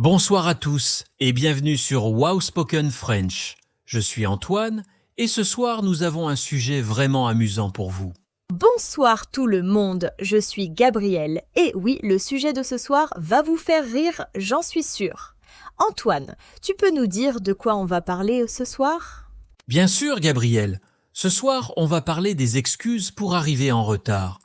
Bonsoir à tous et bienvenue sur Wow Spoken French. Je suis Antoine et ce soir nous avons un sujet vraiment amusant pour vous. Bonsoir tout le monde, je suis Gabrielle et oui, le sujet de ce soir va vous faire rire, j'en suis sûre. Antoine, tu peux nous dire de quoi on va parler ce soir? Bien sûr, Gabriel, ce soir on va parler des excuses pour arriver en retard.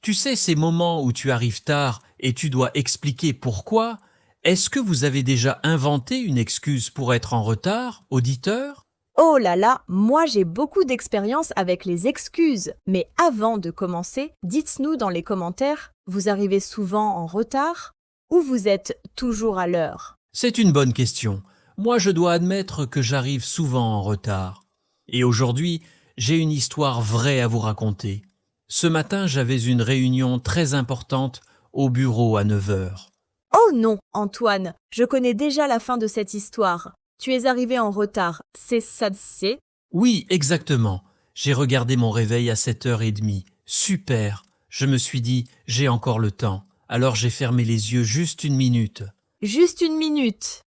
Tu sais, ces moments où tu arrives tard et tu dois expliquer pourquoi. Est-ce que vous avez déjà inventé une excuse pour être en retard, auditeur? Oh là là, moi j'ai beaucoup d'expérience avec les excuses. Mais avant de commencer, dites-nous dans les commentaires, vous arrivez souvent en retard ou vous êtes toujours à l'heure? C'est une bonne question. Moi, je dois admettre que j'arrive souvent en retard. Et aujourd'hui, j'ai une histoire vraie à vous raconter. Ce matin, j'avais une réunion très importante au bureau à 9 heures. Oh non, Antoine, je connais déjà la fin de cette histoire. Tu es arrivé en retard, c'est ça, c'est? Oui, exactement. J'ai regardé mon réveil à 7h30. Super. Je me suis dit, j'ai encore le temps. Alors j'ai fermé les yeux juste une minute. Juste une minute.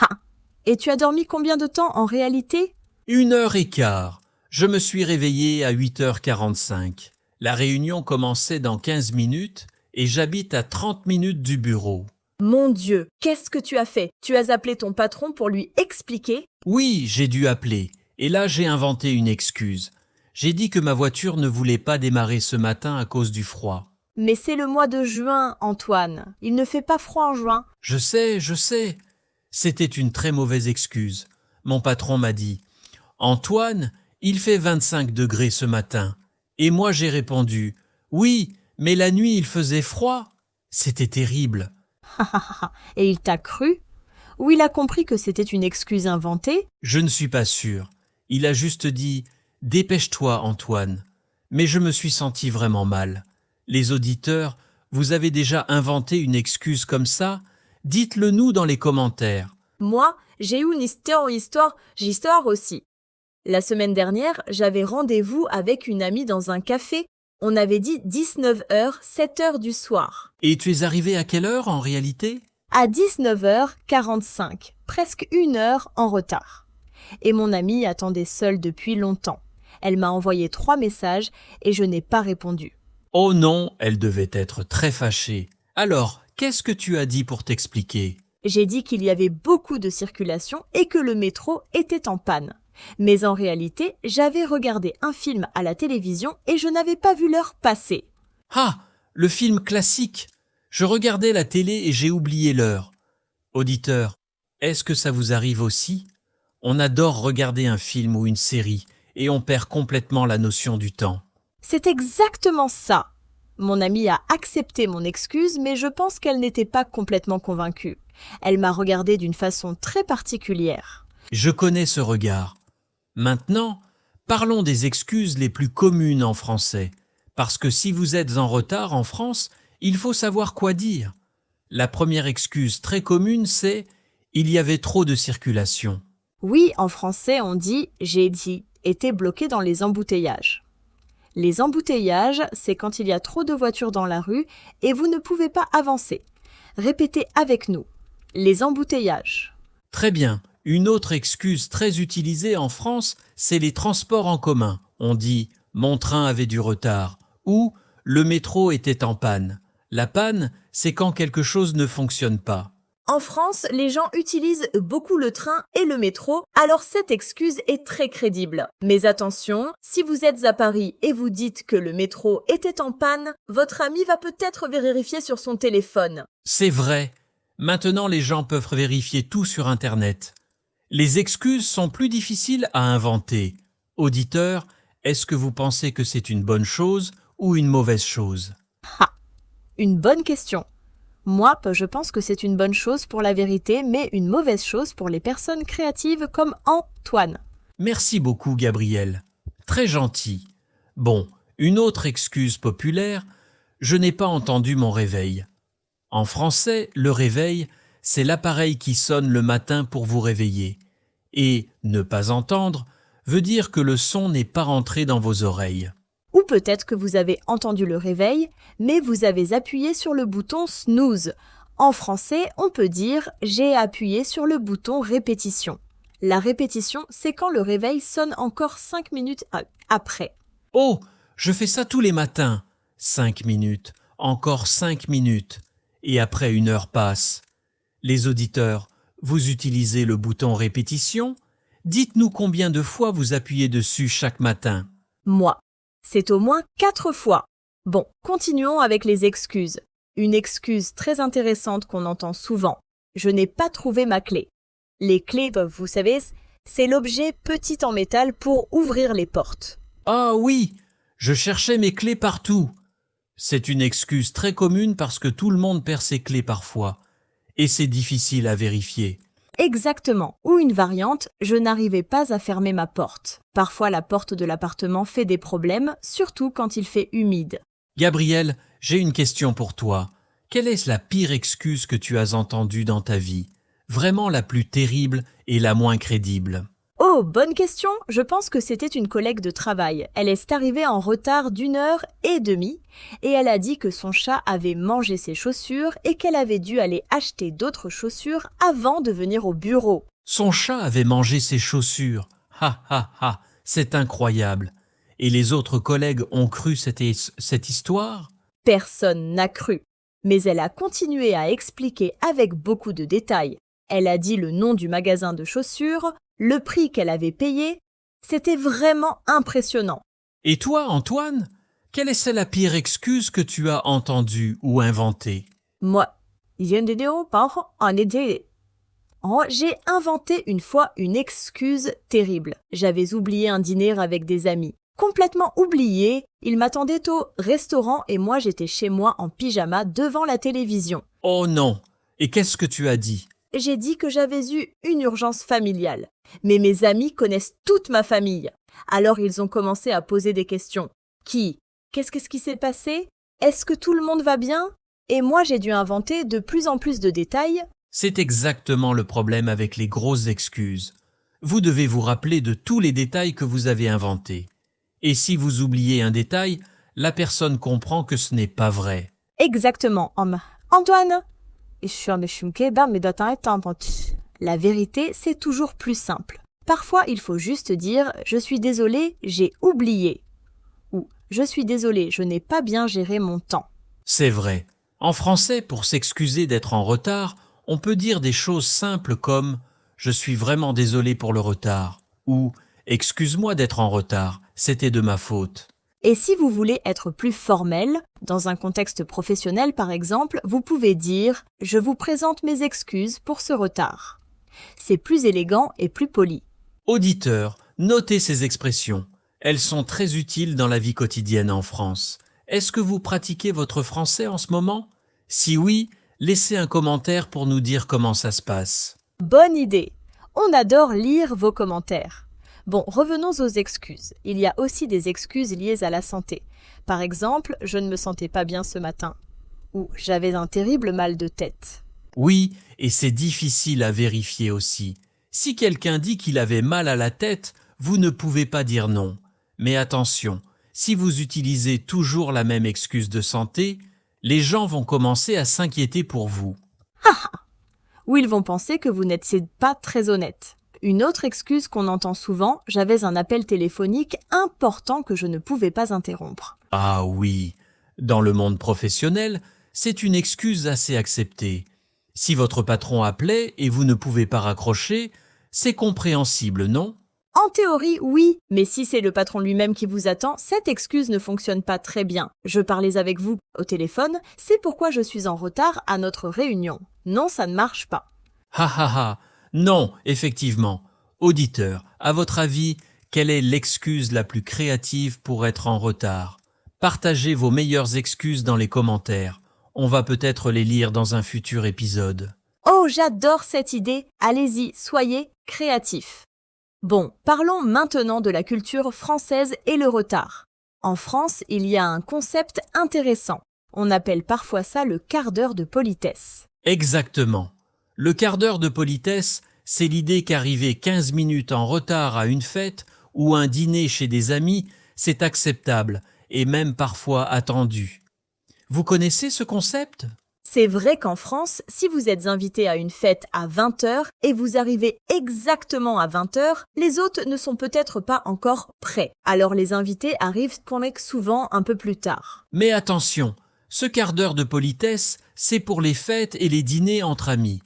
Ah, et tu as dormi combien de temps en réalité? 1h15. Je me suis réveillé à 8h45. La réunion commençait dans 15 minutes et j'habite à 30 minutes du bureau. Mon Dieu, qu'est-ce que tu as fait? Tu as appelé ton patron pour lui expliquer? Oui, j'ai dû appeler. Et là, j'ai inventé une excuse. J'ai dit que ma voiture ne voulait pas démarrer ce matin à cause du froid. Mais c'est le mois de juin, Antoine. Il ne fait pas froid en juin. Je sais. C'était une très mauvaise excuse. Mon patron m'a dit « Antoine, il fait 25 degrés ce matin. » Et moi j'ai répondu « Oui, mais la nuit il faisait froid. » C'était terrible. Et il t'a cru? Ou il a compris que c'était une excuse inventée? Je ne suis pas sûr. Il a juste dit « Dépêche-toi, Antoine. » Mais je me suis senti vraiment mal. Les auditeurs, vous avez déjà inventé une excuse comme ça? Dites-le nous dans les commentaires. Moi, j'ai eu une histoire aussi. La semaine dernière, j'avais rendez-vous avec une amie dans un café. On avait dit 19h, 7h du soir. Et tu es arrivé à quelle heure en réalité? À 19h45, presque 1 heure en retard. Et mon amie attendait seule depuis longtemps. Elle m'a envoyé 3 messages et je n'ai pas répondu. Oh non, elle devait être très fâchée. Alors, qu'est-ce que tu as dit pour t'expliquer? J'ai dit qu'il y avait beaucoup de circulation et que le métro était en panne. Mais en réalité, j'avais regardé un film à la télévision et je n'avais pas vu l'heure passer. Ah, le film classique. Je regardais la télé et j'ai oublié l'heure. Auditeur, est-ce que ça vous arrive aussi? On adore regarder un film ou une série et on perd complètement la notion du temps. C'est exactement ça. Mon amie a accepté mon excuse, mais je pense qu'elle n'était pas complètement convaincue. Elle m'a regardé d'une façon très particulière. Je connais ce regard. Maintenant, parlons des excuses les plus communes en français. Parce que si vous êtes en retard en France, il faut savoir quoi dire. La première excuse très commune, c'est « il y avait trop de circulation ». Oui, en français, on dit « j'ai été bloqué dans les embouteillages ». Les embouteillages, c'est quand il y a trop de voitures dans la rue et vous ne pouvez pas avancer. Répétez avec nous. Les embouteillages. Très bien. Une autre excuse très utilisée en France, c'est les transports en commun. On dit « mon train avait du retard » ou « le métro était en panne ». La panne, c'est quand quelque chose ne fonctionne pas. En France, les gens utilisent beaucoup le train et le métro, alors cette excuse est très crédible. Mais attention, si vous êtes à Paris et vous dites que le métro était en panne, votre ami va peut-être vérifier sur son téléphone. C'est vrai. Maintenant, les gens peuvent vérifier tout sur Internet. Les excuses sont plus difficiles à inventer. Auditeurs, est-ce que vous pensez que c'est une bonne chose ou une mauvaise chose? Ah, une bonne question. Moi, je pense que c'est une bonne chose pour la vérité, mais une mauvaise chose pour les personnes créatives comme Antoine. Merci beaucoup, Gabriel. Très gentil. Bon, une autre excuse populaire, je n'ai pas entendu mon réveil. En français, le réveil, c'est l'appareil qui sonne le matin pour vous réveiller. Et ne pas entendre veut dire que le son n'est pas rentré dans vos oreilles. Ou peut-être que vous avez entendu le réveil, mais vous avez appuyé sur le bouton snooze. En français, on peut dire « j'ai appuyé sur le bouton répétition ». La répétition, c'est quand le réveil sonne encore 5 minutes après. Oh, je fais ça tous les matins. 5 minutes, encore 5 minutes. Et après 1 heure passe. Les auditeurs, vous utilisez le bouton répétition? Dites-nous combien de fois vous appuyez dessus chaque matin. Moi, c'est au moins 4 fois. Bon, continuons avec les excuses. Une excuse très intéressante qu'on entend souvent. Je n'ai pas trouvé ma clé. Les clés, vous savez, c'est l'objet petit en métal pour ouvrir les portes. Ah oui, je cherchais mes clés partout. C'est une excuse très commune parce que tout le monde perd ses clés parfois. Et c'est difficile à vérifier. Exactement. Ou une variante, je n'arrivais pas à fermer ma porte. Parfois, la porte de l'appartement fait des problèmes, surtout quand il fait humide. Gabriel, j'ai une question pour toi. Quelle est la pire excuse que tu as entendue dans ta vie? Vraiment la plus terrible et la moins crédible. Oh, bonne question. Je pense que c'était une collègue de travail. Elle est arrivée en retard d'1 heure et demie et elle a dit que son chat avait mangé ses chaussures et qu'elle avait dû aller acheter d'autres chaussures avant de venir au bureau. Son chat avait mangé ses chaussures. Ha ha ha, c'est incroyable. Et les autres collègues ont cru cette histoire? Personne n'a cru. Mais elle a continué à expliquer avec beaucoup de détails. Elle a dit le nom du magasin de chaussures, le prix qu'elle avait payé. C'était vraiment impressionnant. Et toi, Antoine, quelle est la pire excuse que tu as entendue ou inventée? Moi, j'ai inventé une fois une excuse terrible. J'avais oublié un dîner avec des amis. Complètement oublié, ils m'attendaient au restaurant et moi j'étais chez moi en pyjama devant la télévision. Oh non! Et qu'est-ce que tu as dit? J'ai dit que j'avais eu une urgence familiale. Mais mes amis connaissent toute ma famille. Alors ils ont commencé à poser des questions. Qui? Qu'est-ce qui s'est passé? Est-ce que tout le monde va bien? Et moi j'ai dû inventer de plus en plus de détails. C'est exactement le problème avec les grosses excuses. Vous devez vous rappeler de tous les détails que vous avez inventés. Et si vous oubliez un détail, la personne comprend que ce n'est pas vrai. Exactement. Antoine! La vérité, c'est toujours plus simple. Parfois, il faut juste dire « Je suis désolé, j'ai oublié » ou « Je suis désolé, je n'ai pas bien géré mon temps ». C'est vrai. En français, pour s'excuser d'être en retard, on peut dire des choses simples comme « Je suis vraiment désolé pour le retard » ou « Excuse-moi d'être en retard, c'était de ma faute ». Et si vous voulez être plus formel, dans un contexte professionnel par exemple, vous pouvez dire « Je vous présente mes excuses pour ce retard ». C'est plus élégant et plus poli. Auditeurs, notez ces expressions. Elles sont très utiles dans la vie quotidienne en France. Est-ce que vous pratiquez votre français en ce moment? Si oui, laissez un commentaire pour nous dire comment ça se passe. Bonne idée! On adore lire vos commentaires. Bon, revenons aux excuses. Il y a aussi des excuses liées à la santé. Par exemple, je ne me sentais pas bien ce matin. Ou j'avais un terrible mal de tête. Oui, et c'est difficile à vérifier aussi. Si quelqu'un dit qu'il avait mal à la tête, vous ne pouvez pas dire non. Mais attention, si vous utilisez toujours la même excuse de santé, les gens vont commencer à s'inquiéter pour vous. Ou ils vont penser que vous n'êtes pas très honnête. Une autre excuse qu'on entend souvent, j'avais un appel téléphonique important que je ne pouvais pas interrompre. Ah oui, dans le monde professionnel, c'est une excuse assez acceptée. Si votre patron appelait et vous ne pouvez pas raccrocher, c'est compréhensible, non? En théorie, oui, mais si c'est le patron lui-même qui vous attend, cette excuse ne fonctionne pas très bien. Je parlais avec vous au téléphone, c'est pourquoi je suis en retard à notre réunion. Non, ça ne marche pas. Ha ha ha! Non, effectivement. Auditeur, à votre avis, quelle est l'excuse la plus créative pour être en retard? Partagez vos meilleures excuses dans les commentaires. On va peut-être les lire dans un futur épisode. Oh, j'adore cette idée. Allez-y, soyez créatifs. Bon, parlons maintenant de la culture française et le retard. En France, il y a un concept intéressant. On appelle parfois ça le quart d'heure de politesse. Exactement. Le quart d'heure de politesse, c'est l'idée qu'arriver 15 minutes en retard à une fête ou un dîner chez des amis, c'est acceptable et même parfois attendu. Vous connaissez ce concept? C'est vrai qu'en France, si vous êtes invité à une fête à 20 heures et vous arrivez exactement à 20 heures, les hôtes ne sont peut-être pas encore prêts. Alors les invités arrivent souvent un peu plus tard. Mais attention, ce quart d'heure de politesse, c'est pour les fêtes et les dîners entre amis.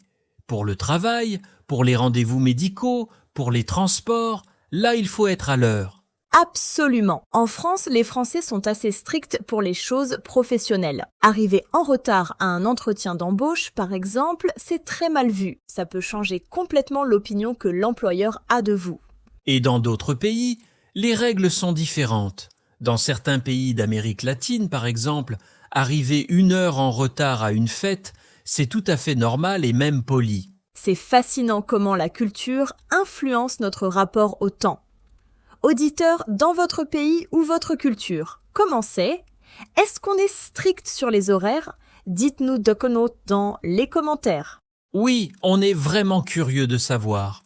Pour le travail, pour les rendez-vous médicaux, pour les transports, là il faut être à l'heure. Absolument. En France, les Français sont assez stricts pour les choses professionnelles. Arriver en retard à un entretien d'embauche, par exemple, c'est très mal vu. Ça peut changer complètement l'opinion que l'employeur a de vous. Et dans d'autres pays, les règles sont différentes. Dans certains pays d'Amérique latine, par exemple, arriver 1 heure en retard à une fête, c'est tout à fait normal et même poli. C'est fascinant comment la culture influence notre rapport au temps. Auditeurs, dans votre pays ou votre culture, comment c'est? Est-ce qu'on est strict sur les horaires? Dites-nous dans les commentaires. Oui, on est vraiment curieux de savoir.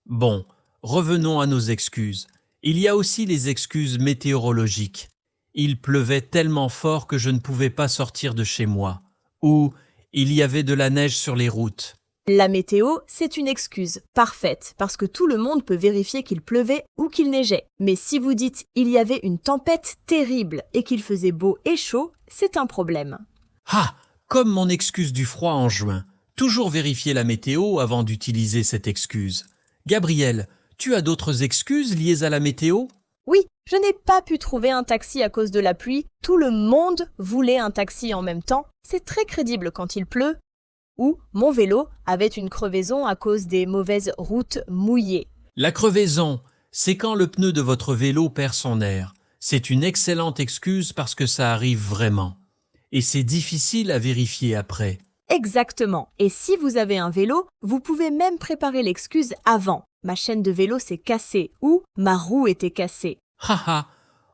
Bon, revenons à nos excuses. Il y a aussi les excuses météorologiques. Il pleuvait tellement fort que je ne pouvais pas sortir de chez moi. Ou il y avait de la neige sur les routes. La météo, c'est une excuse parfaite parce que tout le monde peut vérifier qu'il pleuvait ou qu'il neigeait. Mais si vous dites il y avait une tempête terrible et qu'il faisait beau et chaud, c'est un problème. Ah, comme mon excuse du froid en juin. Toujours vérifier la météo avant d'utiliser cette excuse. Gabriel, tu as d'autres excuses liées à la météo? Oui, je n'ai pas pu trouver un taxi à cause de la pluie. Tout le monde voulait un taxi en même temps. C'est très crédible quand il pleut. Ou mon vélo avait une crevaison à cause des mauvaises routes mouillées. La crevaison, c'est quand le pneu de votre vélo perd son air. C'est une excellente excuse parce que ça arrive vraiment. Et c'est difficile à vérifier après. Exactement. Et si vous avez un vélo, vous pouvez même préparer l'excuse avant. Ma chaîne de vélo s'est cassée ou ma roue était cassée. Haha,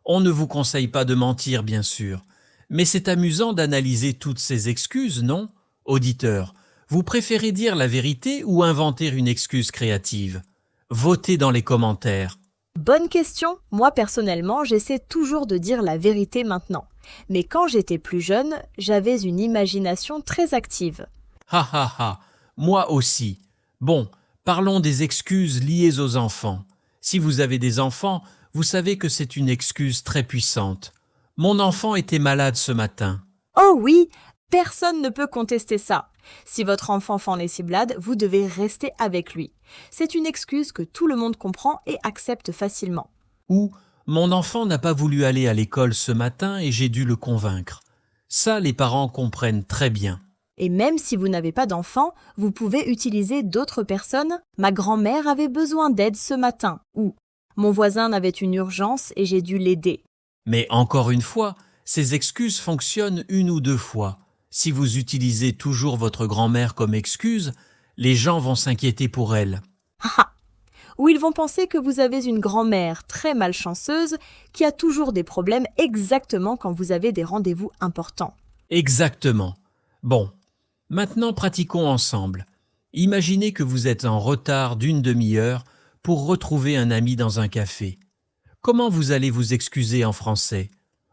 on ne vous conseille pas de mentir, bien sûr. Mais c'est amusant d'analyser toutes ces excuses, non? Auditeurs, vous préférez dire la vérité ou inventer une excuse créative? Votez dans les commentaires. Bonne question. Moi personnellement, j'essaie toujours de dire la vérité maintenant. Mais quand j'étais plus jeune, j'avais une imagination très active. Ha ha ha, moi aussi. Bon, parlons des excuses liées aux enfants. Si vous avez des enfants, vous savez que c'est une excuse très puissante. Mon enfant était malade ce matin. Oh oui, personne ne peut contester ça. Si votre enfant fait les ciblades, vous devez rester avec lui. C'est une excuse que tout le monde comprend et accepte facilement. Ou mon enfant n'a pas voulu aller à l'école ce matin et j'ai dû le convaincre. Ça, les parents comprennent très bien. Et même si vous n'avez pas d'enfant, vous pouvez utiliser d'autres personnes. Ma grand-mère avait besoin d'aide ce matin. Ou mon voisin avait une urgence et j'ai dû l'aider. Mais encore une fois, ces excuses fonctionnent 1 ou 2 fois. Si vous utilisez toujours votre grand-mère comme excuse, les gens vont s'inquiéter pour elle. Ou ils vont penser que vous avez une grand-mère très malchanceuse qui a toujours des problèmes exactement quand vous avez des rendez-vous importants. Exactement. Bon, maintenant pratiquons ensemble. Imaginez que vous êtes en retard d'1 demi-heure pour retrouver un ami dans un café. Comment vous allez vous excuser en français?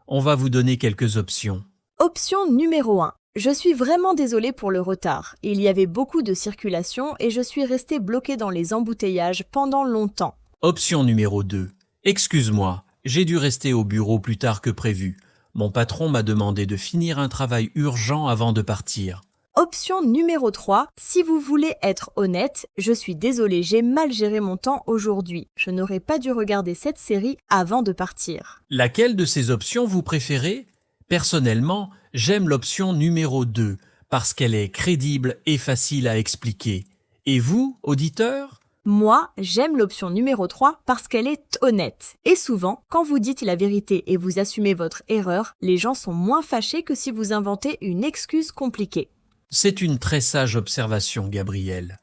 On va vous donner quelques options. Option numéro 1. Je suis vraiment désolée pour le retard. Il y avait beaucoup de circulation et je suis restée bloquée dans les embouteillages pendant longtemps. Option numéro 2. Excuse-moi, j'ai dû rester au bureau plus tard que prévu. Mon patron m'a demandé de finir un travail urgent avant de partir. Option numéro 3. Si vous voulez être honnête, je suis désolée, j'ai mal géré mon temps aujourd'hui. Je n'aurais pas dû regarder cette série avant de partir. Laquelle de ces options vous préférez? Personnellement, j'aime l'option numéro 2 parce qu'elle est crédible et facile à expliquer. Et vous, auditeur? Moi, j'aime l'option numéro 3 parce qu'elle est honnête. Et souvent, quand vous dites la vérité et vous assumez votre erreur, les gens sont moins fâchés que si vous inventez une excuse compliquée. C'est une très sage observation, Gabriel.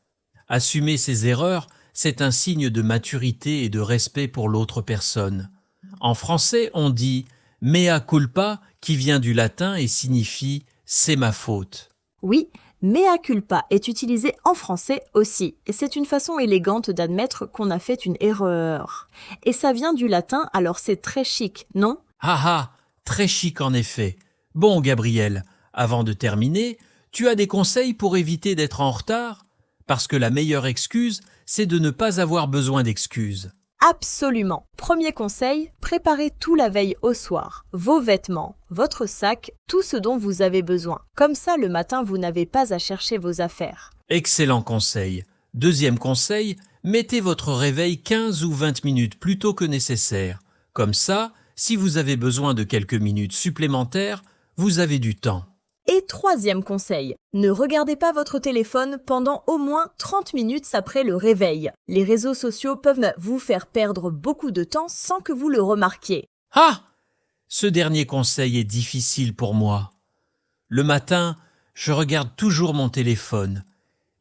Assumer ses erreurs, c'est un signe de maturité et de respect pour l'autre personne. En français, on dit « mea culpa » qui vient du latin et signifie « c'est ma faute ». Oui, mea culpa est utilisé en français aussi, et c'est une façon élégante d'admettre qu'on a fait une erreur. Et ça vient du latin, alors c'est très chic, non? Ah ah, très chic en effet. Bon, Gabriel, avant de terminer, Tu as des conseils pour éviter d'être en retard? Parce que la meilleure excuse, c'est de ne pas avoir besoin d'excuses. Absolument. Premier conseil, préparez tout la veille au soir. Vos vêtements, votre sac, tout ce dont vous avez besoin. Comme ça, le matin, vous n'avez pas à chercher vos affaires. Excellent conseil. Deuxième conseil, mettez votre réveil 15 ou 20 minutes plus tôt que nécessaire. Comme ça, si vous avez besoin de quelques minutes supplémentaires, vous avez du temps. Et troisième conseil, ne regardez pas votre téléphone pendant au moins 30 minutes après le réveil. Les réseaux sociaux peuvent vous faire perdre beaucoup de temps sans que vous le remarquiez. Ah! Ce dernier conseil est difficile pour moi. Le matin, je regarde toujours mon téléphone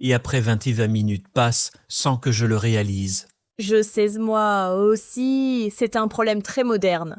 et après 20 minutes passent sans que je le réalise. Je sais moi aussi, c'est un problème très moderne.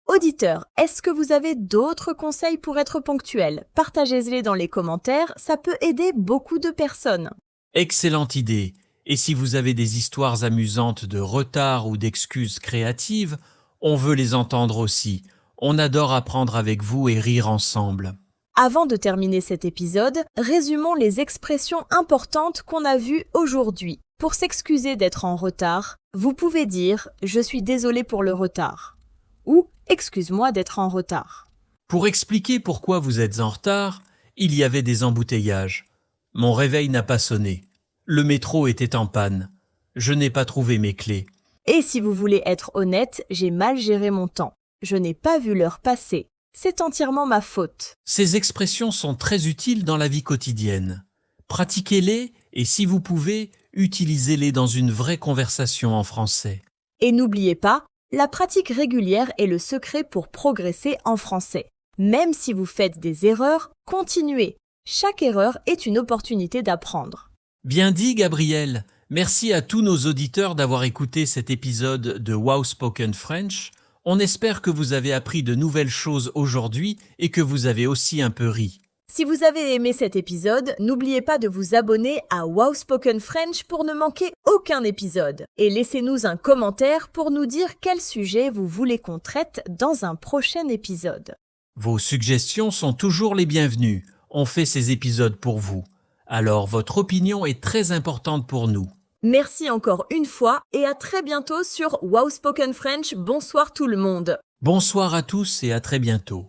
Auditeurs, est-ce que vous avez d'autres conseils pour être ponctuel? Partagez-les dans les commentaires, ça peut aider beaucoup de personnes. Excellente idée. Et si vous avez des histoires amusantes de retard ou d'excuses créatives, on veut les entendre aussi. On adore apprendre avec vous et rire ensemble. Avant de terminer cet épisode, résumons les expressions importantes qu'on a vues aujourd'hui. Pour s'excuser d'être en retard, vous pouvez dire « Je suis désolé pour le retard » ou « Excuse-moi d'être en retard ». Pour expliquer pourquoi vous êtes en retard, il y avait des embouteillages. Mon réveil n'a pas sonné. Le métro était en panne. Je n'ai pas trouvé mes clés. Et si vous voulez être honnête, j'ai mal géré mon temps. Je n'ai pas vu l'heure passer. C'est entièrement ma faute. Ces expressions sont très utiles dans la vie quotidienne. Pratiquez-les et si vous pouvez, utilisez-les dans une vraie conversation en français. Et n'oubliez pas, la pratique régulière est le secret pour progresser en français. Même si vous faites des erreurs, continuez. Chaque erreur est une opportunité d'apprendre. Bien dit, Gabriel. Merci à tous nos auditeurs d'avoir écouté cet épisode de Wow Spoken French. On espère que vous avez appris de nouvelles choses aujourd'hui et que vous avez aussi un peu ri. Si vous avez aimé cet épisode, n'oubliez pas de vous abonner à Wow Spoken French pour ne manquer aucun épisode. Et laissez-nous un commentaire pour nous dire quel sujet vous voulez qu'on traite dans un prochain épisode. Vos suggestions sont toujours les bienvenues. On fait ces épisodes pour vous. Alors votre opinion est très importante pour nous. Merci encore une fois et à très bientôt sur Wow Spoken French. Bonsoir tout le monde. Bonsoir à tous et à très bientôt.